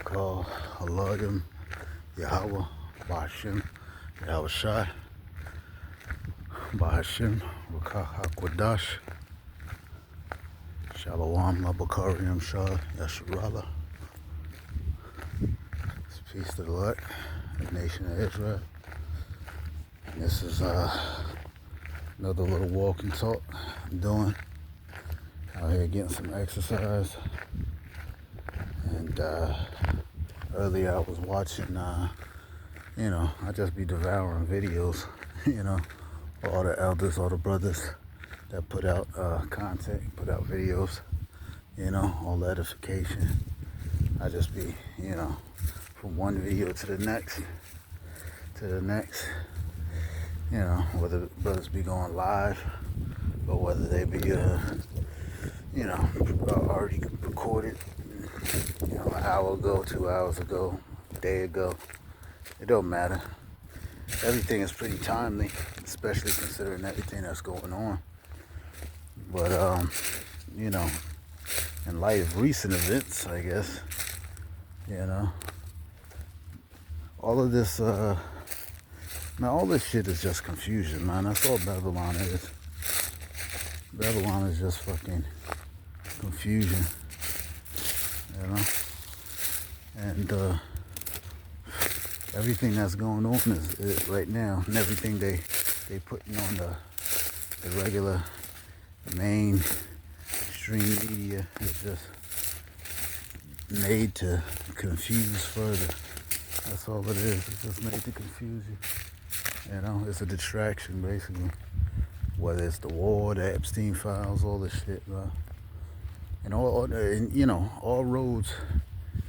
Call Elohim, Yahweh, Bahashim, Yahweh Shai, Bahashim, Rakah HaKodash, Shalom, Labakarim Shah, Yasharala. Peace to the Lord, the nation of Israel. And this is another little walk and talk I'm doing. Out here getting some exercise. And earlier I was watching, I just be devouring videos, all the elders, all the brothers that put out content, put out videos, all edification. I just be, from one video to the next, whether brothers be going live or whether they be, already recorded, an hour ago, 2 hours ago, a day ago. It don't matter. Everything is pretty timely, especially considering everything that's going on. But, in light of recent events, I guess, all of this, all this shit is just confusion, man. That's all Babylon is. Babylon is just fucking confusion, and everything that's going on is right now, and everything they putting on the regular mainstream media is just made to confuse further. That's all it is. It's just made to confuse you. It's a distraction, basically. Whether it's the war, the Epstein files, all this shit, bro. And all roads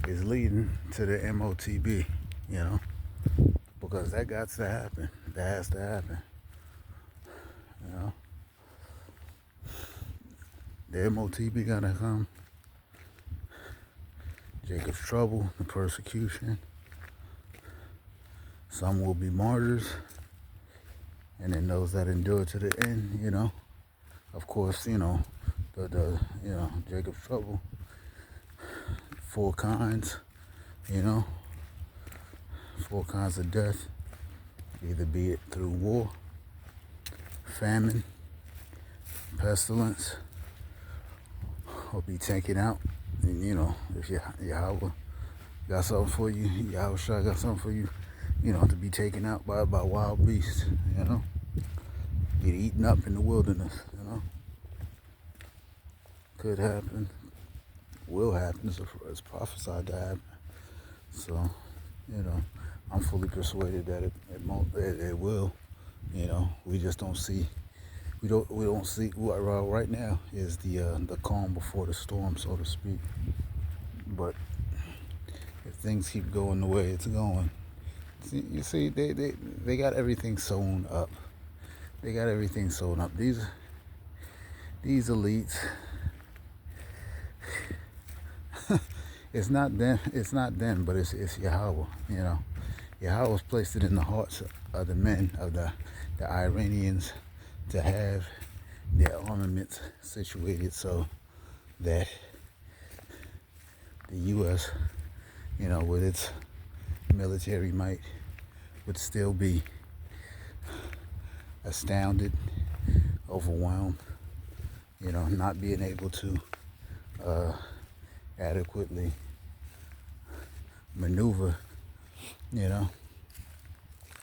is leading to the MOTB, because that got to happen. That has to happen, The MOTB gotta come. Jacob's trouble, the persecution. Some will be martyrs, and then those that endure to the end, Of course, the Jacob's trouble. 4 kinds, 4 kinds of death. Either be it through war, famine, pestilence, or be taken out. And, if Yahweh got something for you, Yahweh Shai got something for you, to be taken out by wild beasts, Get eaten up in the wilderness, Could happen, will happen, it's prophesied to happen. So, I'm fully persuaded that it will. We just don't see. We don't see. Right now is the calm before the storm, so to speak. But if things keep going the way it's going, you see, they got everything sewn up. They got everything sewn up. These elites. It's not them, but it's Yahweh. Yahweh's placed it in the hearts of the men of the Iranians to have their armaments situated so that the U.S., with its military might, would still be astounded, overwhelmed, not being able to adequately maneuver,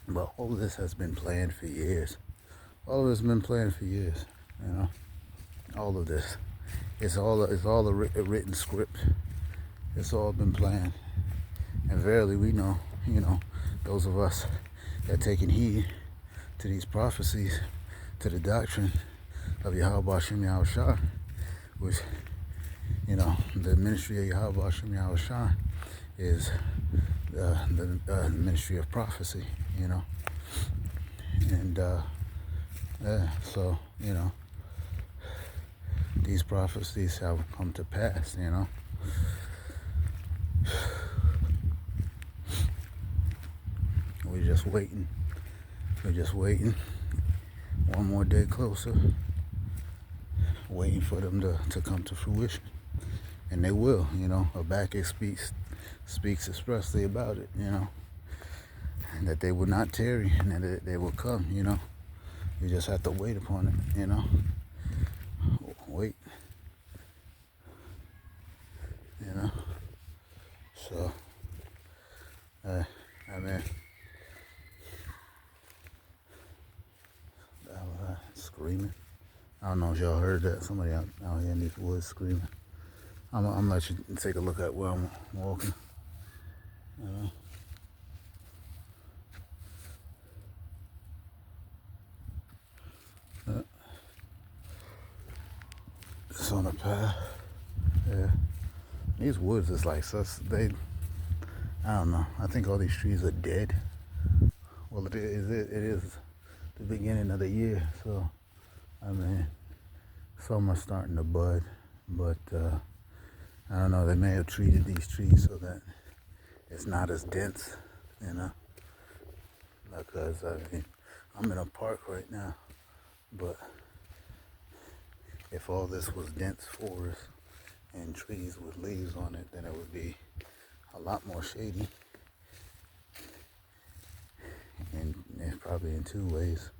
But all of this has been planned for years. All of it's been planned for years, all of this. It's all a written script. It's all been planned. And verily we know, those of us that taking heed to these prophecies, to the doctrine of Yahweh Hashem Yahushua, which, the ministry of Yahweh Hashem Yahushua is the ministry of prophecy, And so, these prophecies have come to pass, We're just waiting. One more day closer. Waiting for them to come to fruition. And they will, Habakkuk speaks expressly about it, and that they will not tarry and that they will come, You just have to wait upon it, Wait. So, I mean, screaming. I don't know if y'all heard that. Somebody out here in these woods screaming. I'm gonna let you take a look at where I'm walking. It's on the path. Yeah. These woods is like sus. I don't know. I think all these trees are dead. Well, it is the beginning of the year, so I mean, some are starting to bud, but I don't know. They may have treated these trees so that it's not as dense, Because I'm in a park right now, but if all this was dense forest and trees with leaves on it, then it would be a lot more shady. And probably in two ways.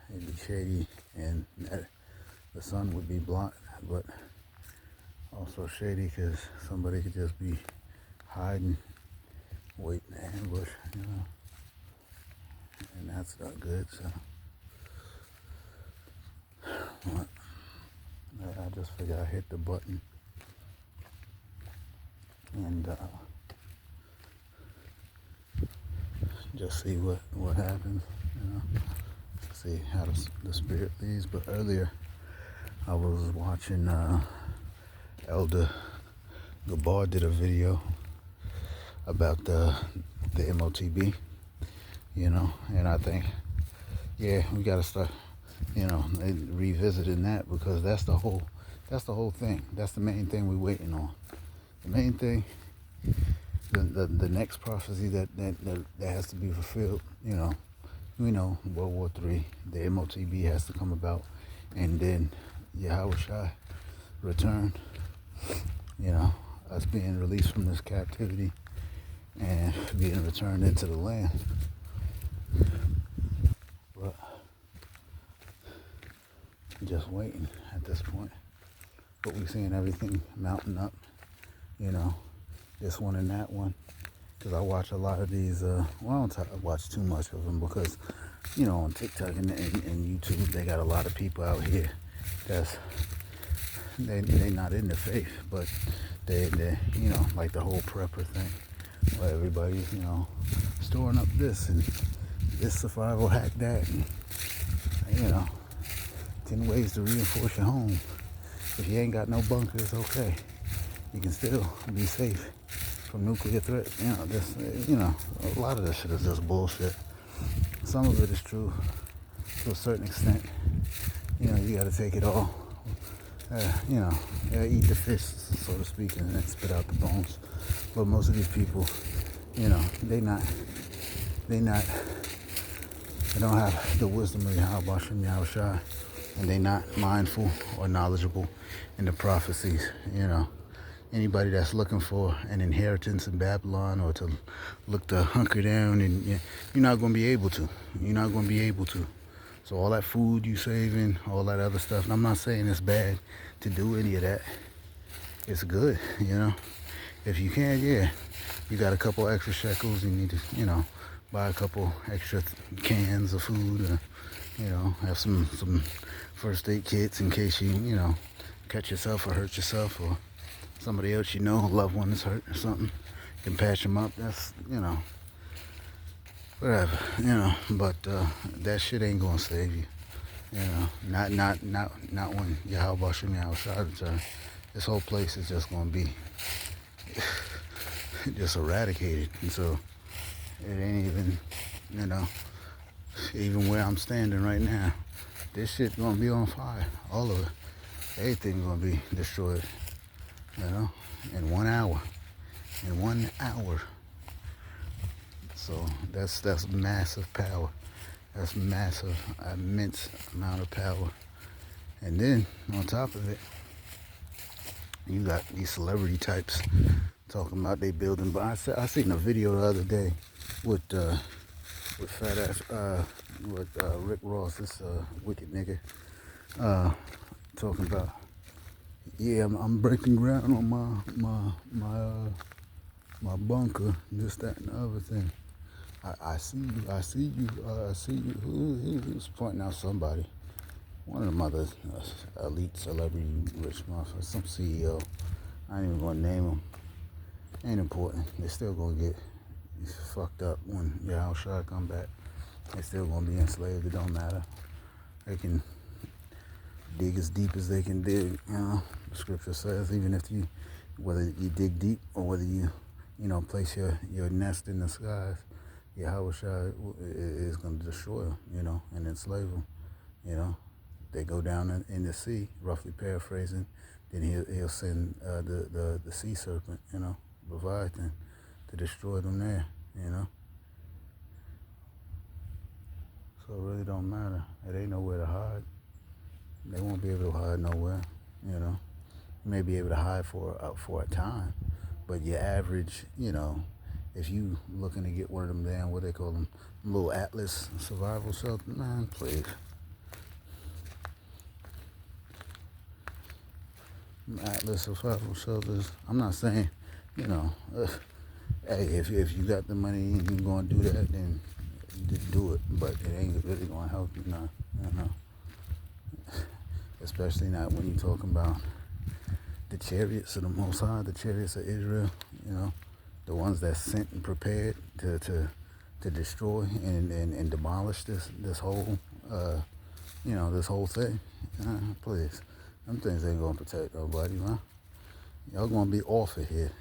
It'd be shady and the sun would be blocked, but also shady because somebody could just be hiding, waiting to ambush, And that's not good, so. But I just figured I hit the button and just see what happens, See how the spirit leads. But earlier I was watching Elder Gabar did a video about the MOTB, and I think, we gotta start, revisiting that, because that's the whole thing. That's the main thing we're waiting on. The main thing, the next prophecy that has to be fulfilled, we know World War III, the MOTB has to come about, and then Yahushua return, us being released from this captivity and being returned into the land. But just waiting at this point. But we're seeing everything mounting up, this one and that one. Because I watch a lot of these, I don't watch too much of them because, on TikTok and YouTube, they got a lot of people out here that's, they not in the faith, but they like the whole prepper thing, where everybody's, storing up this and this survival hack that, and, 10 ways to reinforce your home. If you ain't got no bunkers, okay, you can still be safe from nuclear threat. A lot of this shit is just bullshit. Some of it is true to a certain extent. You gotta take it all. Eat the fish, so to speak, and then spit out the bones. But most of these people, they don't have the wisdom of Yahweh Hashem Yahushua, and they not mindful or knowledgeable in the prophecies. Anybody that's looking for an inheritance in Babylon or to look to hunker down, and you're not going to be able to. You're not going to be able to. So all that food you saving, all that other stuff, and I'm not saying it's bad to do any of that. It's good, If you can, you got a couple extra shekels, you need to, buy a couple extra cans of food, Have some first aid kits in case you cut yourself or hurt yourself or somebody else a loved one is hurt or something. You can patch them up. That's, whatever. But that shit ain't gonna save you. Not when Yahweh Shem Yahushua return. This whole place is just gonna be just eradicated. And so it ain't even where I'm standing right now, this shit gonna be on fire. All of it. Everything gonna be destroyed. In 1 hour. In 1 hour. So that's massive power. That's massive, immense amount of power. And then on top of it, you got these celebrity types talking about they building. But I seen a video the other day with fat ass with Rick Ross, this wicked nigga, talking about, yeah, I'm breaking ground on my bunker, this, that, and the other thing. I see you. He was pointing out somebody, one of them other elite celebrity rich motherfuckers, some CEO. I ain't even gonna name them. Ain't important. They're still gonna get fucked up when Yahushua come back. They're still gonna be enslaved. It don't matter. They can dig as deep as they can dig. The scripture says, even if whether you dig deep or whether you place your nest in the skies, Yahushua is going to destroy them, and enslave them. They go down in the sea, roughly paraphrasing. Then he'll send the sea serpent, Leviathan, to destroy them there, So it really don't matter. It ain't nowhere to hide. They won't be able to hide nowhere, You may be able to hide for a time, but your average, if you looking to get one of them damn, what they call them, little Atlas survival shelter, man, please. Atlas survival shelters. I'm not saying, hey, if you got the money and you're going to do that, then just do it. But it ain't really going to help you now, Especially not when you're talking about the chariots of the Most High, the chariots of Israel, the ones that's sent and prepared to destroy and demolish this whole, this whole thing. Please, them things ain't gonna protect nobody, man. Y'all gonna be off of here.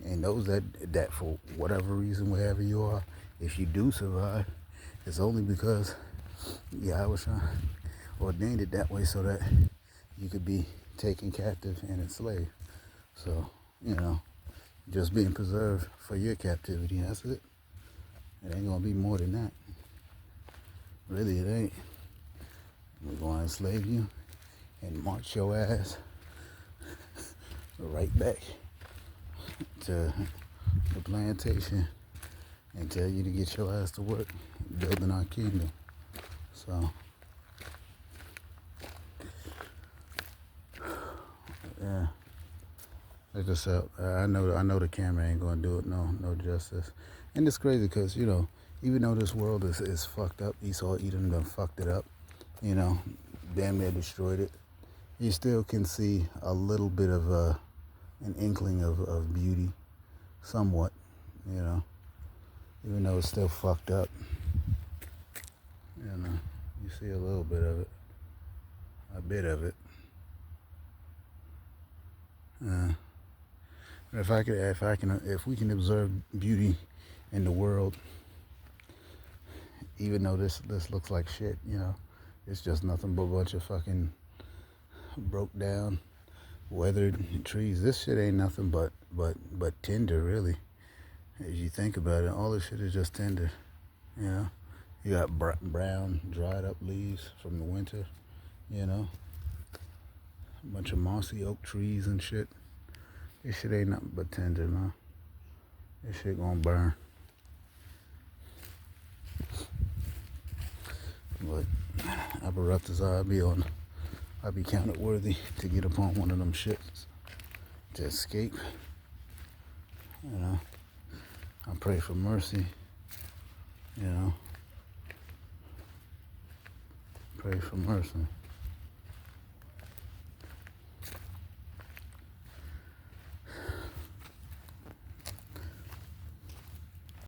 And those that for whatever reason, wherever you are, if you do survive, it's only because Yahweh ordained it that way so that you could be taken captive and enslaved. So, just being preserved for your captivity, that's it. It ain't gonna be more than that. Really, it ain't. We're gonna enslave you and march your ass right back to the plantation and tell you to get your ass to work building our kingdom. So, yeah. Like I said, I know the camera ain't gonna do it no justice. And it's crazy because, even though this world is fucked up, Esau Edom done fucked it up, damn near destroyed it, you still can see a little bit of an inkling of beauty, somewhat, even though it's still fucked up. You see a little bit of it, a bit of it. If we can observe beauty in the world, even though this looks like shit, it's just nothing but a bunch of fucking broke down, weathered trees. This shit ain't nothing but tinder, really. If you think about it, all this shit is just tinder. You got brown, dried up leaves from the winter. A bunch of mossy oak trees and shit. This shit ain't nothing but tinder, man. This shit gonna burn. But I'll be counted worthy to get upon one of them ships to escape. I pray for mercy. You know, pray for mercy.